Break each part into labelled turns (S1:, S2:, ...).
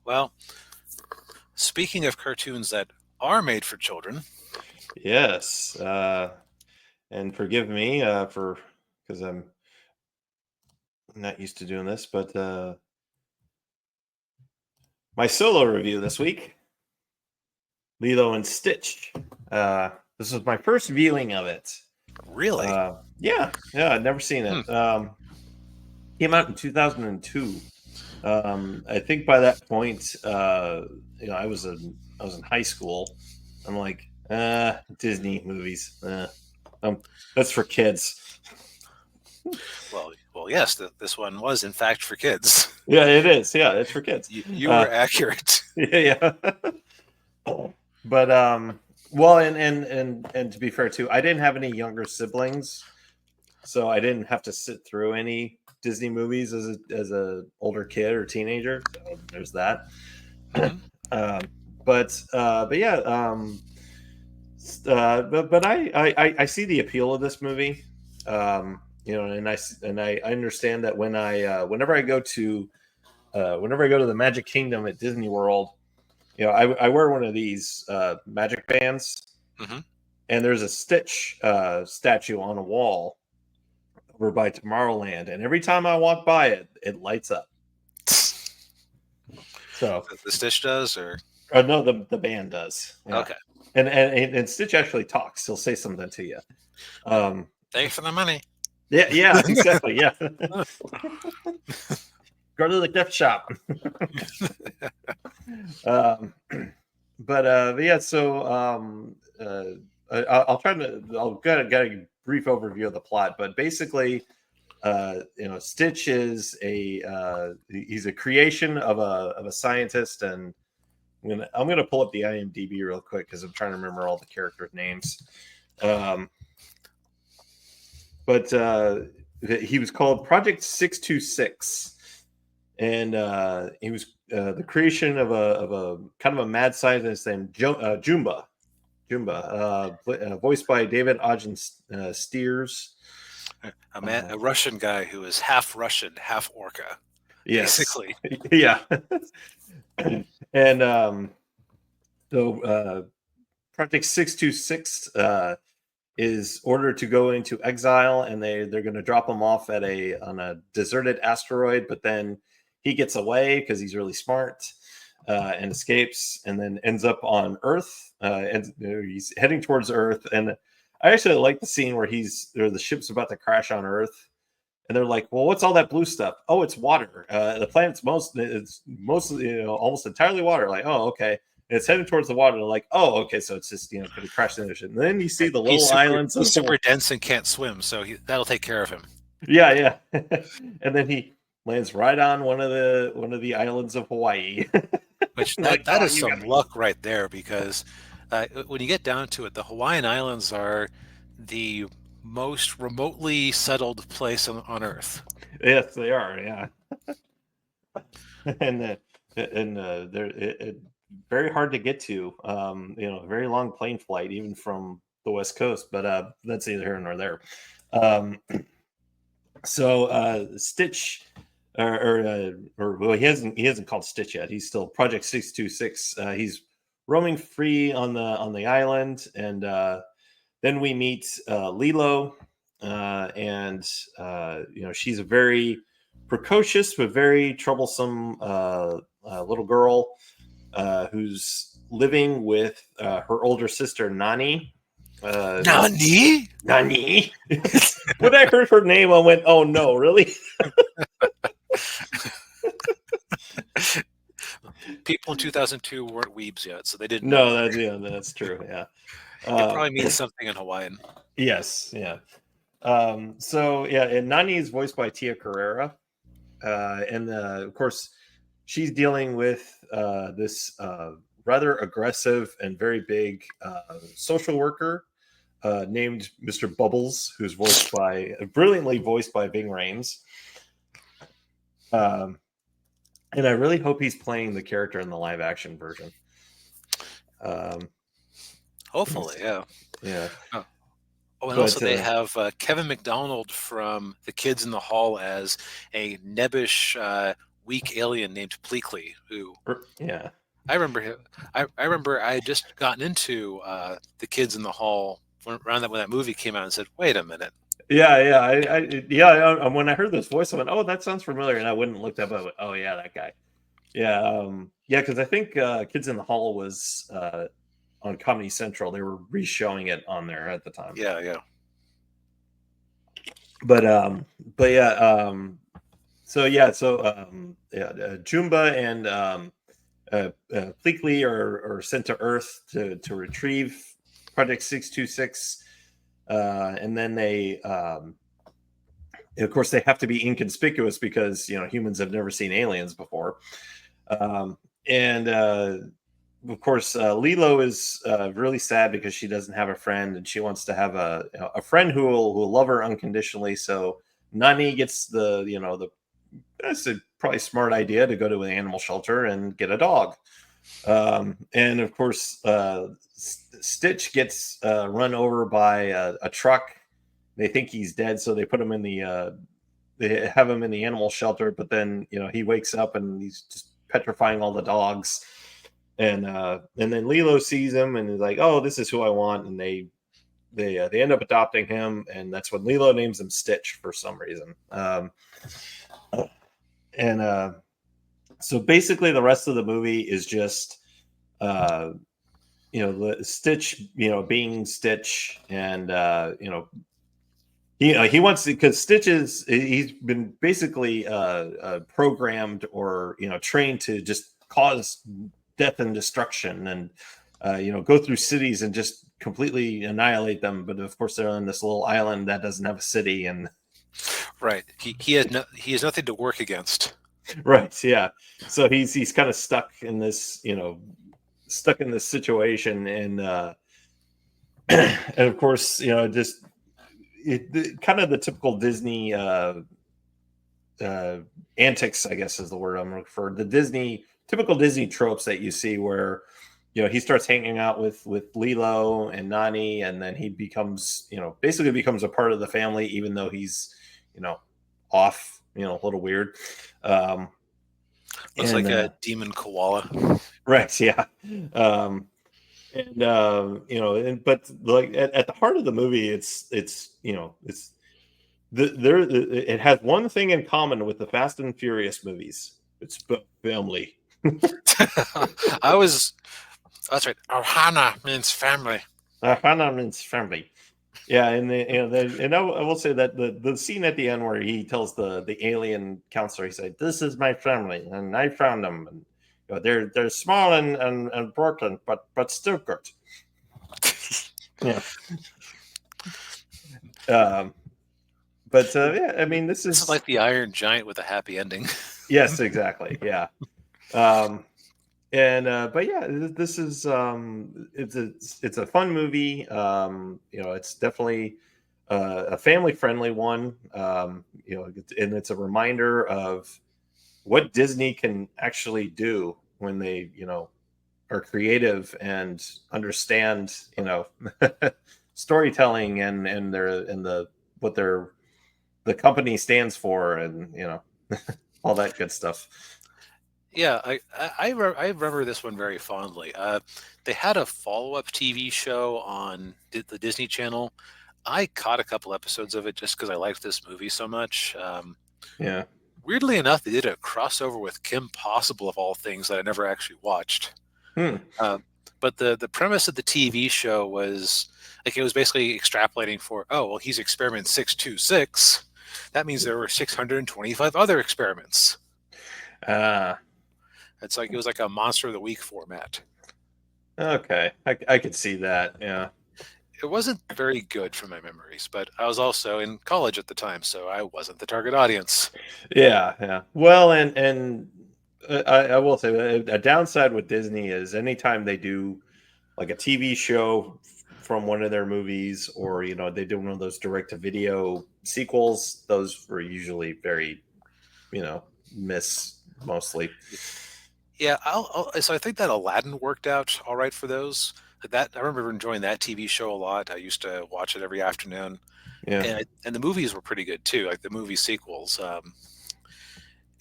S1: Well, speaking of cartoons that are made for children,
S2: Yes, and forgive me for because I'm not used to doing this, but my solo review this week, Lilo and Stitch. This was my first viewing of it.
S1: really?
S2: Yeah, I'd never seen
S1: Hmm.
S2: it. Came out in 2002. I think by that point, I was in high school. I'm like, Disney movies, that's for kids.
S1: Well, yes. This one was in fact for kids.
S2: Yeah, it is. Yeah, it's for kids.
S1: You were accurate.
S2: Yeah. But well, and to be fair too, I didn't have any younger siblings, so I didn't have to sit through any Disney movies as a older kid or teenager. So there's that.
S1: Mhm.
S2: um, but yeah, but I see the appeal of this movie. And I understand that whenever I go to the Magic Kingdom at Disney World, I wear one of these magic bands,
S1: Mhm.
S2: and there's a Stitch statue on a wall over by Tomorrowland, and every time I walk by it, it lights up. So,
S1: The Stitch does, or
S2: no, the band does, yeah.
S1: okay.
S2: And Stitch actually talks. He'll say something to you. Um,
S1: Thanks for the money.
S2: yeah, exactly, yeah. Go to the gift shop. um, but yeah, so I'll get a brief overview of the plot, but basically, Stitch is he's a creation of a scientist, and I'm gonna pull up the IMDb real quick because I'm trying to remember all the characters' names. But he was called Project 626, and he was the creation of a kind of a mad scientist named Jumba. Voiced by David Ogden Steers.
S1: A Russian guy who is half Russian, half Orca,
S2: Yes,
S1: basically.
S2: yeah, and so Project 626 is ordered to go into exile, and they're going to drop him off on a deserted asteroid, but then he gets away because he's really smart and escapes, and then ends up on Earth, and he's heading towards Earth. And I actually like the scene where the ship's about to crash on Earth, and they're like, well, what's all that blue stuff? Oh, it's water. The planet's it's mostly, almost entirely water. Like, oh, okay. And it's heading towards the water. They're like, oh, okay, so it's just, could have crashed in the ocean. And then you see the little islands.
S1: He's super dense and can't swim, so that'll take care of him.
S2: Yeah. And then he lands right on one of the islands of Hawaii.
S1: Which
S2: Like,
S1: that
S2: oh,
S1: is
S2: you got
S1: some
S2: me.
S1: luck right there, because when you get down to it, the Hawaiian Islands are the most remotely settled place on Earth.
S2: Yes, they are. Yeah. And they're very hard to get to. Very long plane flight, even from the West Coast. But that's neither here nor there. Um, so Stitch, or well, he hasn't called Stitch yet. He's still Project 626. He's roaming free on the island, and then we meet Lilo, and she's a very precocious but very troublesome little girl who's living with her older sister Nani.
S1: Nani?
S2: Nani. When I heard her name, I went, "Oh no, really?"
S1: People in 2002 weren't weebs yet, so they didn't know.
S2: No, that's true. Yeah.
S1: It probably means something in Hawaiian.
S2: Yes. Yeah. So yeah, and Nani is voiced by Tia Carrera, and of course, she's dealing with this rather aggressive and very big social worker named Mr. Bubbles, who's brilliantly voiced by Ving Rhames. And I really hope he's playing the character in the live action version.
S1: Hopefully, yeah.
S2: Yeah.
S1: Oh, and also they have Kevin McDonald from The Kids in the Hall as a nebbish weak alien named Pleakley, who
S2: Yeah.
S1: I remember him. I remember I had just gotten into the Kids in the Hall around that when that movie came out and said, "Wait a minute."
S2: Yeah. When I heard this voice, I went, "Oh, that sounds familiar," and I went and looked up. I went, "Oh yeah, that guy." Yeah, yeah, because I think Kids in the Hall was on Comedy Central. They were re-showing it on there at the time.
S1: Yeah, yeah.
S2: But but yeah, yeah, Jumba and Pleakley are sent to Earth to retrieve Project 626, and then of course, they have to be inconspicuous because humans have never seen aliens before, and of course, Lilo is really sad because she doesn't have a friend, and she wants to have a friend who will love her unconditionally. So Nani gets the that's a probably smart idea to go to an animal shelter and get a dog. And of course, Stitch gets run over by a truck. They think he's dead, so they put him in they have him in the animal shelter. But then he wakes up and he's just petrifying all the dogs. And then Lilo sees him and is like, "Oh, this is who I want." And they end up adopting him, and that's when Lilo names him Stitch for some reason. And So basically, the rest of the movie is just uh, Stitch, being Stitch, and he wants to, because Stitch he's been basically programmed or trained to just cause death and destruction, and go through cities and just completely annihilate them. But of course, they're on this little island that doesn't have a city, and
S1: Right. He has nothing to work against.
S2: right, yeah. So he's kind of stuck in this situation, and and of course, just kind of the typical Disney antics, I guess is the word I'm looking for. The typical Disney tropes that you see, where he starts hanging out with Lilo and Nani, and then he becomes basically becomes a part of the family, even though he's off, a little weird.
S1: Looks
S2: And
S1: like a demon koala.
S2: Right, yeah. um but like at the heart of the movie, it's it has one thing in common with the Fast and Furious movies. It's family.
S1: I was. That's right. Ohana means family.
S2: Hana means family. Yeah, and I will say that the scene at the end where he tells the alien counselor, he said, "This is my family, and I found them. And they're small and broken, but still good." Yeah. Um, but yeah, I mean, this
S1: This is
S2: is
S1: like the Iron Giant with a happy ending.
S2: yes, exactly. Yeah. Um, and But yeah, this is it's a fun movie. It's definitely a family friendly one. And it's a reminder of what Disney can actually do when they are creative and understand storytelling, and the what the company stands for, and all that good stuff.
S1: Yeah, I remember this one very fondly. They had a follow-up TV show on the Disney Channel. I caught a couple episodes of it just because I liked this movie so much.
S2: Yeah.
S1: Weirdly enough, they did a crossover with Kim Possible of all things that I never actually watched.
S2: Hmm.
S1: Uh, but the premise of the TV show was like it was basically extrapolating for, oh well, he's experiment 626. That means there were 625 other experiments.
S2: uh
S1: It's like it was like a Monster of the Week format.
S2: okay, I could see that. Yeah.
S1: It wasn't very good from my memories, but I was also in college at the time, so I wasn't the target audience.
S2: Yeah. Well, and I will say a downside with Disney is anytime they do like a TV show from one of their movies, or they do one of those direct to video sequels, those were usually very miss mostly.
S1: Yeah, so I think that Aladdin worked out all right for those. That I remember enjoying that TV show a lot. I used to watch it every afternoon,
S2: Yeah.
S1: and the movies were pretty good too. Like the movie sequels,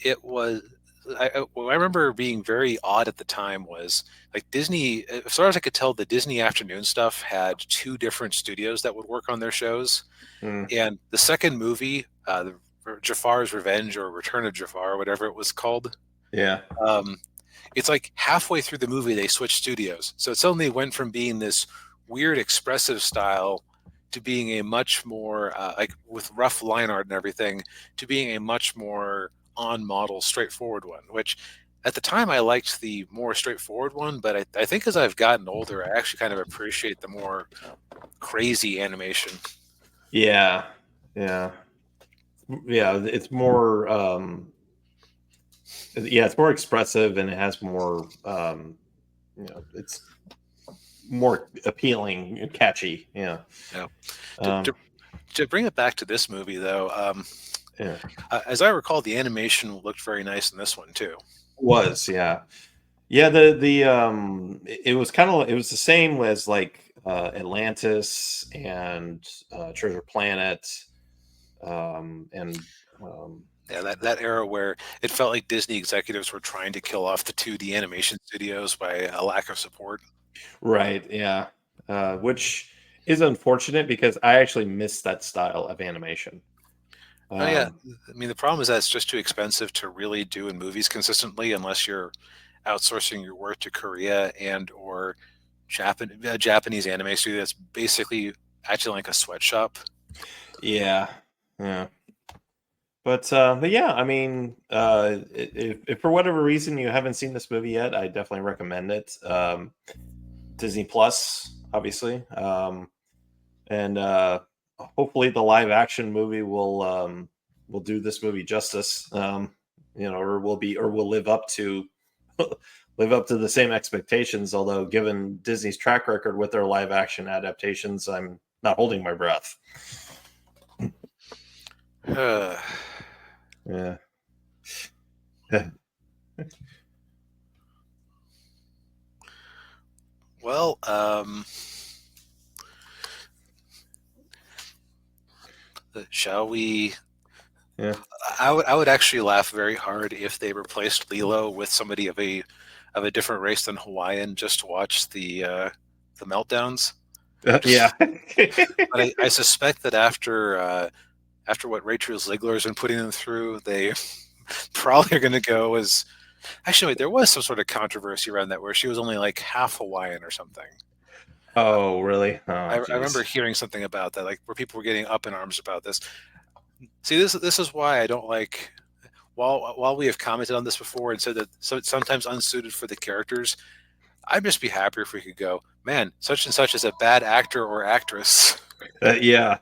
S1: it was what I remember being very odd at the time was like Disney, as far as I could tell, the Disney afternoon stuff had two different studios that would work on their shows.
S2: Mm,
S1: And the second movie, Jafar's Revenge or Return of Jafar, whatever it was called,
S2: yeah.
S1: um, it's like halfway through the movie they switched studios, so it suddenly went from being this weird expressive style to being a much more like with rough line art and everything to being a much more on model straightforward one, which at the time I liked the more straightforward one, but I think as I've gotten older I actually kind of appreciate the more crazy animation.
S2: Yeah. Yeah. Yeah. It's more. Yeah, it's more expressive and it has more. It's more appealing and catchy. Yeah.
S1: Yeah. to,
S2: Um,
S1: to, to bring it back to this movie though,
S2: yeah.
S1: as I recall the animation looked very nice in this one too.
S2: Was, yeah. Yeah, it was kind of, it was the same as like Atlantis and Treasure Planet, and um,
S1: Yeah, that era where it felt like Disney executives were trying to kill off the 2D animation studios by a lack of support.
S2: right, yeah, which is unfortunate because I actually miss that style of animation.
S1: Oh yeah,
S2: Um,
S1: I mean the problem is that it's just too expensive to really do in movies consistently unless you're outsourcing your work to Korea and or Japanese anime studio that's basically acting like a sweatshop.
S2: yeah, yeah. But yeah, I mean, if for whatever reason you haven't seen this movie yet, I definitely recommend it. Disney Plus, obviously, and hopefully the live action movie will do this movie justice. Or will live up to live up to the same expectations. Although, given Disney's track record with their live action adaptations, I'm not holding my breath. Yeah.
S1: Well, shall we?
S2: Yeah.
S1: I would actually laugh very hard if they replaced Lilo with somebody of a different race than Hawaiian just to watch the meltdowns.
S2: Yeah.
S1: But I suspect that after what Rachel Ziegler's been putting them through, they probably are going to go as actually wait, there was some sort of controversy around that where she was only like half Hawaiian or something.
S2: Oh, really? Oh,
S1: I remember
S2: geez.
S1: hearing something about that, like where people were getting up in arms about this. See, this is why I don't like. While we have commented on this before and said that so it's sometimes unsuited for the characters, I'd just be happier if we could go, man, such and such is a bad actor or actress.
S2: Yeah.